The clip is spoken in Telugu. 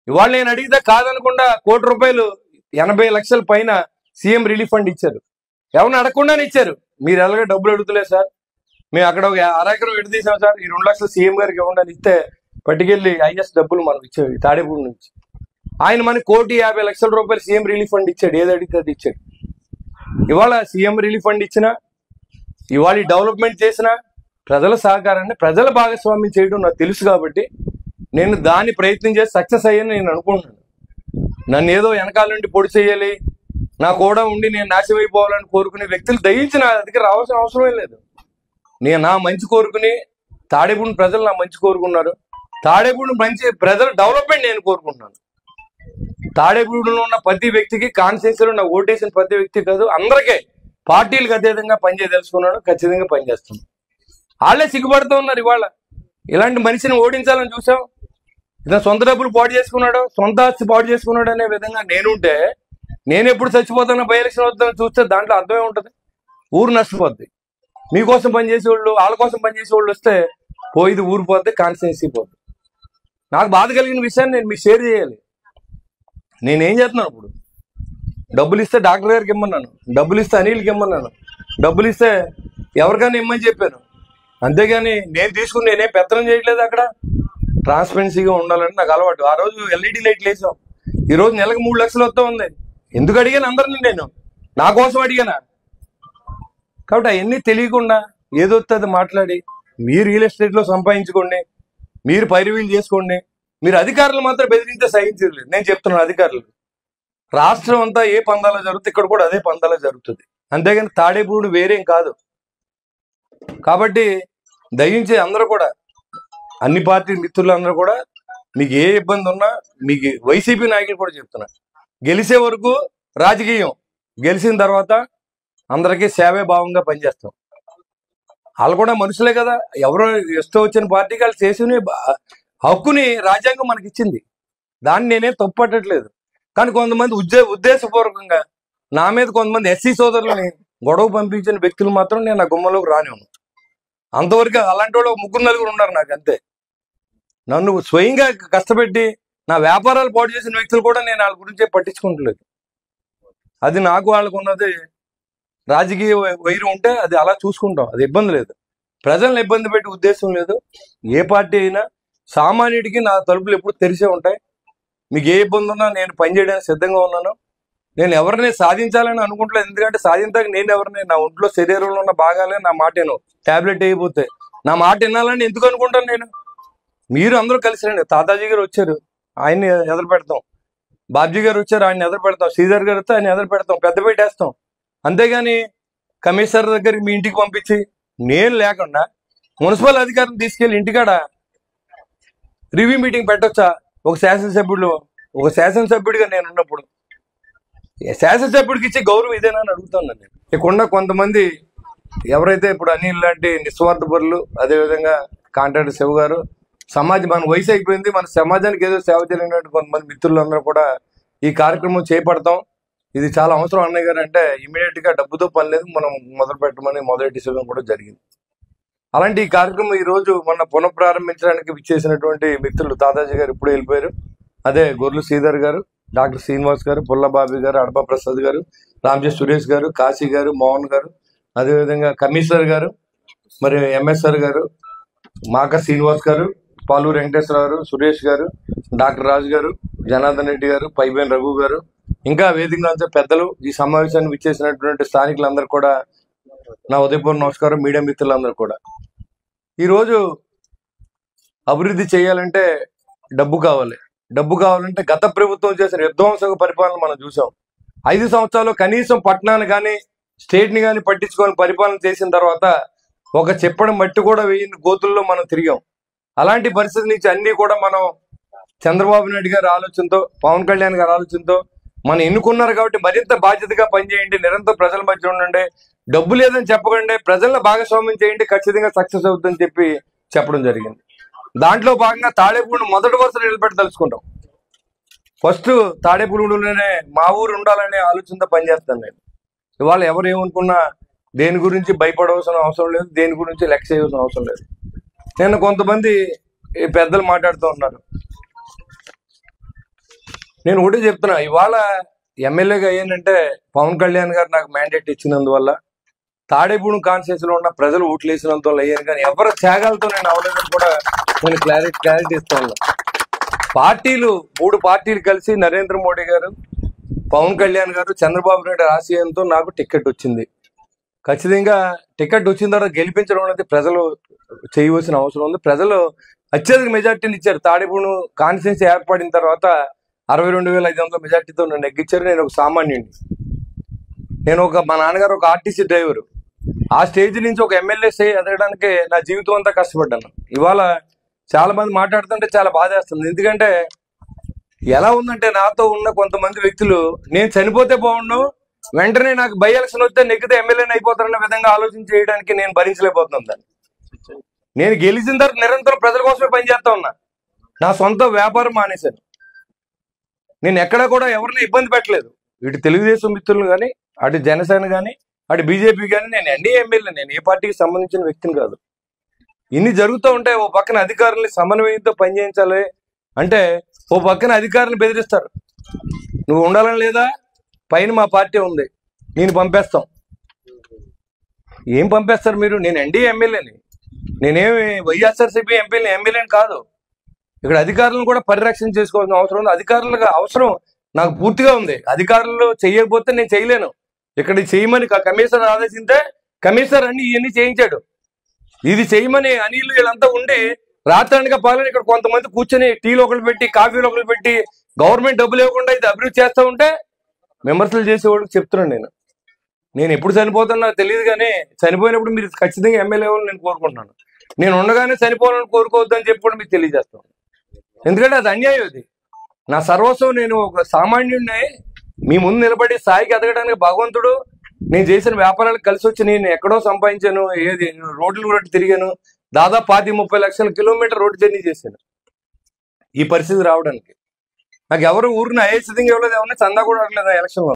ఇవాళ నేను అడిగితే కాదనకుండా ₹1,00,00,000 80 లక్షల పైన సీఎం రిలీఫ్ ఫండ్ ఇచ్చారు. ఎవరిని అడగకుండానే ఇచ్చారు. మీరు ఎలాగో డబ్బులు అడుగుతలేదు సార్, మేము అక్కడ ఒక అరెకరం ఎటు తీసాం సార్, ఈ 2 లక్షలు సీఎం గారికి ఇవ్వండి ఇస్తే పట్టుకెళ్ళి ఐఎస్ డబ్బులు మనకు ఇచ్చాడు తాడేపూడి నుంచి. ఆయన మనకి ₹1,50,00,000 సీఎం రిలీఫ్ ఫండ్ ఇచ్చాడు. ఏది అడిగితే అది ఇచ్చాడు. ఇవాళ సీఎం రిలీఫ్ ఫండ్ ఇచ్చినా, ఇవాళ డెవలప్మెంట్ చేసినా ప్రజల సహకారాన్ని, ప్రజల భాగస్వామ్యం చేయడం నాకు తెలుసు కాబట్టి నేను దాన్ని ప్రయత్నం చేసి సక్సెస్ అయ్యాను నేను అనుకుంటున్నాను. నన్ను ఏదో వెనకాల నుండి పొడి చేయాలి, నా కూడా ఉండి నేను నాశనం అయిపోవాలని కోరుకునే వ్యక్తులు దయించి నా దగ్గర రావాల్సిన అవసరమే లేదు. నేను నా మంచి కోరుకుని, తాడేపూడి ప్రజలు నా మంచి కోరుకున్నారు. తాడేపూడి మంచి ప్రజల డెవలప్మెంట్ నేను కోరుకుంటున్నాను. తాడేపూడిలో ఉన్న ప్రతి వ్యక్తికి, కాన్స్టిట్యూన్సీలో నా ఓటేసిన ప్రతి వ్యక్తి కాదు, అందరికీ పార్టీలకు అతీతంగా పనిచేయదలుచుకున్నాడు. ఖచ్చితంగా పనిచేస్తాను. వాళ్ళే సిగ్గుపడుతూ ఉన్నారు. ఇవాళ ఇలాంటి మనిషిని ఓడించాలని చూసాం. ఇతను సొంత డబ్బులు పాటు చేసుకున్నాడు, సొంత ఆస్తి పాటు చేసుకున్నాడు అనే విధంగా నేనుంటే, నేను ఎప్పుడు చచ్చిపోతానో బై ఎలక్షన్ వద్దామని చూస్తే దాంట్లో అర్థమే ఉంటుంది. ఊరు నష్టపోద్ది. మీకోసం పనిచేసేవాళ్ళు, వాళ్ళ కోసం పనిచేసేవాళ్ళు వస్తే పోయిది ఊరు పోద్ది, కాన్స్టిట్యున్సీ పోద్ది. నాకు బాధ కలిగిన విషయాన్ని నేను మీకు షేర్ చేయాలి. నేనేం చేస్తున్నాను ఇప్పుడు? డబ్బులు ఇస్తే డాక్టర్ గారికి ఇమ్మన్నాను, డబ్బులు ఇస్తే అనిల్కి ఇమ్మన్నాను, డబ్బులు ఇస్తే ఎవరికైనా ఇమ్మని చెప్పాను. అంతేగాని నేను తీసుకుని నేనేం పెత్తనం చేయట్లేదు. అక్కడ ట్రాన్స్పరెన్సీగా ఉండాలని నాకు అలవాటు. ఆ రోజు ఎల్ఈడి లైట్లు వేసాం. ఈరోజు నెలకు 3 లక్షలు వస్తూ ఉంది. ఎందుకు అడిగాను అందరినీ? నేను నా కోసం అడిగానా? కాబట్టి అవన్నీ తెలియకుండా ఏదొస్తే అది మాట్లాడి మీరు రియల్ ఎస్టేట్లో సంపాదించుకోండి, మీరు పైరువీలు చేసుకోండి. మీరు అధికారులు మాత్రం బెదిరిస్తే సహించలేదు. నేను చెప్తున్నాను, అధికారులు రాష్ట్రం అంతా ఏ పందాలో జరుగుతుంది, ఇక్కడ కూడా అదే పందాలో జరుగుతుంది. అంతేగాని తాడేపూడి వేరేం కాదు. కాబట్టి దయించి అందరూ కూడా, అన్ని పార్టీ మిత్రులందరూ కూడా, మీకు ఏ ఇబ్బంది ఉన్నా, మీకు వైసీపీ నాయకులు కూడా చెప్తున్నా, గెలిచే వరకు రాజకీయం, గెలిచిన తర్వాత అందరికీ సేవే భావంగా పనిచేస్తాం. వాళ్ళు కూడా మనుషులే కదా. ఎవరో ఇష్టం వచ్చిన పార్టీకి వాళ్ళు చేసిన హక్కుని రాజ్యాంగం మనకి ఇచ్చింది. దాన్ని నేనేం తప్పుపట్టట్లేదు. కానీ కొంతమంది ఉద్దేశపూర్వకంగా నా మీద కొంతమంది ఎస్సీ సోదరులని గొడవ పంపించిన వ్యక్తులు మాత్రం నేను నా గుమ్మలోకి రానివ్వను. అంతవరకు అలాంటి వాళ్ళు 3-4 ఉన్నారు నాకు, అంతే. నన్ను స్వయంగా కష్టపెట్టి నా వ్యాపారాలు పాటు చేసిన వ్యక్తులు కూడా నేను వాళ్ళ గురించే పట్టించుకుంటలేదు. అది నాకు వాళ్ళకు ఉన్నది రాజకీయ వైరం ఉంటే అది అలా చూసుకుంటాం, అది ఇబ్బంది లేదు. ప్రజలను ఇబ్బంది పెట్టే ఉద్దేశం లేదు. ఏ పార్టీ అయినా సామాన్యుడికి నా తలుపులు ఎప్పుడు తెరిచే ఉంటాయి. మీకు ఏ ఇబ్బంది ఉన్నా నేను పనిచేయడానికి సిద్ధంగా ఉన్నాను. నేను ఎవరిని సాధించాలని అనుకుంటలేదు. ఎందుకంటే సాధించడానికి నేను ఎవరిని, నా ఒంట్లో శరీరంలో ఉన్న భాగాలే నా మాట వినవు. టాబ్లెట్ అయిపోతే నా మాట వినాలని ఎందుకు అనుకుంటాను నేను? మీరు అందరూ కలిసి రండి. తాతాజీ గారు వచ్చారు, ఆయన్ని ఎదురు పెడతాం. బాబ్జీ గారు వచ్చారు, ఆయన ఎదురు పెడతాం. శ్రీధర్ గారు వస్తే ఆయన ఎదురు పెడతాం, పెద్ద పెట్టేస్తాం. అంతేగాని కమిషనర్ దగ్గరికి మీ ఇంటికి పంపించి నేను లేకుండా మున్సిపల్ అధికారులు తీసుకెళ్లి ఇంటికాడ రివ్యూ మీటింగ్ పెట్టొచ్చా? ఒక శాసనసభ్యుడిగా నేను ఉన్నప్పుడు శాసనసభ్యుడికి ఇచ్చే గౌరవం ఇదేనా అని అడుగుతాను నేను. ఇక్కడ కొంతమంది ఎవరైతే ఇప్పుడు అనిల్ లాంటి నిస్వార్థ పరులు, అదేవిధంగా కాంట్రాక్టర్ శివ గారు, మన వయసు అయిపోయింది, మన సమాజానికి ఏదో సేవ జరిగినట్టు కొంతమంది మిత్రులందరూ కూడా ఈ కార్యక్రమం చేపడతాం. ఇది చాలా అవసరం అన్నయ్య గారు అంటే ఇమీడియట్ గా డబ్బుతో పని లేదు, మనం మొదలు పెట్టమని మొదటి డిసిజన్ కూడా జరిగింది. అలాంటి ఈ కార్యక్రమం ఈ రోజు మొన్న పునఃప్రారంభించడానికి విచ్చేసినటువంటి మిత్రులు తాతాజీ గారు ఇప్పుడే వెళ్ళిపోయారు. అదే గొర్రెలు శ్రీధర్ గారు, డాక్టర్ శ్రీనివాస్ గారు, పుల్లబాబి గారు, అడప ప్రసాద్ గారు, రామ్జీ సురేష్ గారు, కాశీ గారు, మోహన్ గారు, అదేవిధంగా కమిషనర్ గారు, మరి ఎంఎస్ఆర్ గారు, మాక శ్రీనివాస్ గారు, పాలూరు వెంకటేశ్వర గారు, సురేష్ గారు, డాక్టర్ రాజు గారు, జనార్దన్ రెడ్డి గారు, పైబేన్ రఘు గారు, ఇంకా వేదికలో అంతా పెద్దలు, ఈ సమావేశాన్ని విచ్చేసినటువంటి స్థానికులందరూ కూడా నా ఉదయపూర్వ నమస్కారం. మీడియా మిత్రులందరూ కూడా, ఈరోజు అభివృద్ధి చేయాలంటే డబ్బు కావాలి. డబ్బు కావాలంటే గత ప్రభుత్వం చేసిన విధ్వంసక పరిపాలన మనం చూసాం. 5 సంవత్సరాలు కనీసం పట్టణాన్ని కానీ స్టేట్ని కానీ పట్టించుకొని పరిపాలన చేసిన తర్వాత ఒక చెప్పడం మట్టి కూడా వేయని గోతుల్లో మనం తిరిగాం. అలాంటి పరిస్థితి నుంచి అన్ని కూడా మనం చంద్రబాబు నాయుడు గారి ఆలోచనతో, పవన్ కళ్యాణ్ గారి ఆలోచనతో మనం ఎన్నుకున్నారు కాబట్టి మరింత బాధ్యతగా పనిచేయండి, నిరంతరం ప్రజల మధ్య ఉండండి, డబ్బు లేదని చెప్పకండి, ప్రజలను భాగస్వామ్యం చేయండి, ఖచ్చితంగా సక్సెస్ అవుతుందని చెప్పడం జరిగింది. దాంట్లో భాగంగా తాడేపూడిని మొదటి వరుసలో నిలబెట్టి తలుచుకుంటాం. ఫస్ట్ తాడేపూడిలోనే మా ఊరు ఉండాలనే ఆలోచనతో పనిచేస్తాను నేను. ఇవాళ ఎవరు ఏమనుకున్నా దేని గురించి భయపడవలసిన అవసరం లేదు, దేని గురించి లెక్క చేయవలసిన అవసరం లేదు. నేను కొంతమంది పెద్దలు మాట్లాడుతూ ఉన్నారు, నేను ఒకటే చెప్తున్నా, ఇవాళ ఎమ్మెల్యేగా అయ్యానంటే పవన్ కళ్యాణ్ గారు నాకు మ్యాండేట్ ఇచ్చినందువల్ల, తాడేపూడి కాన్స్టిట్యూన్సీ లో ఉన్న ప్రజలు ఓట్లు వేసినందువల్ల అయ్యాను. కానీ ఎవరి త్యాగాలతో నేను అవలేదని కూడా నేను క్లారిటీ ఇస్తాను. పార్టీలు 3 పార్టీలు కలిసి నరేంద్ర మోడీ గారు, పవన్ కళ్యాణ్ గారు, చంద్రబాబు నాయుడు ఆశయంతో నాకు టికెట్ వచ్చింది. ఖచ్చితంగా టికెట్ వచ్చిన తర్వాత గెలిపించడం అనేది ప్రజలు చేయవలసిన అవసరం ఉంది. ప్రజలు అత్యధిక మెజార్టీని ఇచ్చారు. తాడేపూడి కాన్స్టిట్యూన్సీ ఏర్పడిన తర్వాత 62,500 మెజార్టీతో నన్ను ఎక్కించారు. నేను ఒక సామాన్యుడిని. మా నాన్నగారు ఒక ఆర్టీసీ డ్రైవరు. ఆ స్టేజ్ నుంచి ఒక ఎమ్మెల్యే ఎదగడానికి నా జీవితం అంతా కష్టపడ్డాను. ఇవాళ చాలా మంది మాట్లాడుతుంటే చాలా బాధేస్తుంది. ఎందుకంటే ఎలా ఉందంటే, నాతో ఉన్న కొంతమంది వ్యక్తులు నేను చనిపోతే బాగుండు, వెంటనే నాకు బై ఎలక్షన్ వస్తే నెగ్గితే ఎమ్మెల్యేని అయిపోతారన్న విధంగా ఆలోచన చేయడానికి నేను భరించలేకపోతున్నాను దాన్ని. నేను గెలిచిన తర్వాత నిరంతరం ప్రజల కోసమే పనిచేస్తా ఉన్నా. నా సొంత వ్యాపారం మానేశాను. నేను ఎక్కడా కూడా ఎవరిని ఇబ్బంది పెట్టలేదు. ఇటు తెలుగుదేశం మిత్రులు కానీ, అటు జనసేన కానీ, అటు బీజేపీ కానీ. నేను ఎన్డీఏ ఎమ్మెల్యే, నేను ఏ పార్టీకి సంబంధించిన వ్యక్తిని కాదు. ఇన్ని జరుగుతూ ఉంటే ఓ పక్కన అధికారుల్ని సమన్వయంతో పనిచేయించాలి అంటే, ఓ పక్కన అధికారులను బెదిరిస్తారు. నువ్వు ఉండాలని లేదా, పైన మా పార్టీ ఉంది, నేను పంపేస్తాం. ఏం పంపేస్తారు మీరు? నేను ఎన్డీఏ ఎమ్మెల్యేని, నేనేమి వైఎస్ఆర్సీపీ ఎమ్మెల్యేని కాదు. ఇక్కడ అధికారులను కూడా పరిరక్షణ చేసుకోవాల్సిన అవసరం ఉంది. అధికారులకు అవసరం నాకు పూర్తిగా ఉంది. అధికారులు చేయకపోతే నేను చేయలేను. ఇక్కడ చేయమని కమిషనర్ ఆదేశిస్తే కమిషనర్ అన్ని ఇవన్నీ చేయించాడు. ఇది చేయమని అనిల్ వీళ్ళంతా ఉండి రాత్రానిగా పాలని ఇక్కడ కొంతమంది కూర్చొని టీలు ఒకరు పెట్టి, కాఫీలు ఒకరు పెట్టి, గవర్నమెంట్ డబ్బులు ఇవ్వకుండా ఇది అభివృద్ధి చేస్తూ ఉంటే విమర్శలు చేసేవాళ్ళకి చెప్తున్నాను. నేను ఎప్పుడు చనిపోతాను నాకు తెలియదు, కానీ చనిపోయినప్పుడు మీరు ఖచ్చితంగా ఎమ్మెల్యే అవ్వాలని నేను కోరుకుంటున్నాను. నేను ఉండగానే చనిపోవాలని కోరుకోవద్దని చెప్పి కూడా మీకు తెలియజేస్తాను. ఎందుకంటే అది అన్యాయం. అది నా సర్వస్వం. నేను ఒక సామాన్యుడిని మీ ముందు నిలబడి స్థాయికి ఎదగడానికి భగవంతుడు నేను చేసిన వ్యాపారాలకు కలిసి వచ్చి నేను ఎక్కడో సంపాదించాను. రోడ్లు తిరిగాను. దాదాపు 30 లక్షల కిలోమీటర్ రోడ్డు జర్నీ చేశాను ఈ పరిస్థితి రావడానికి. నాకు ఎవరు ఊరిని ఐఏఎస్ ఇవ్వలేదు, ఎవరిని చందా కూడా అడగలేదు ఎలక్షన్లో.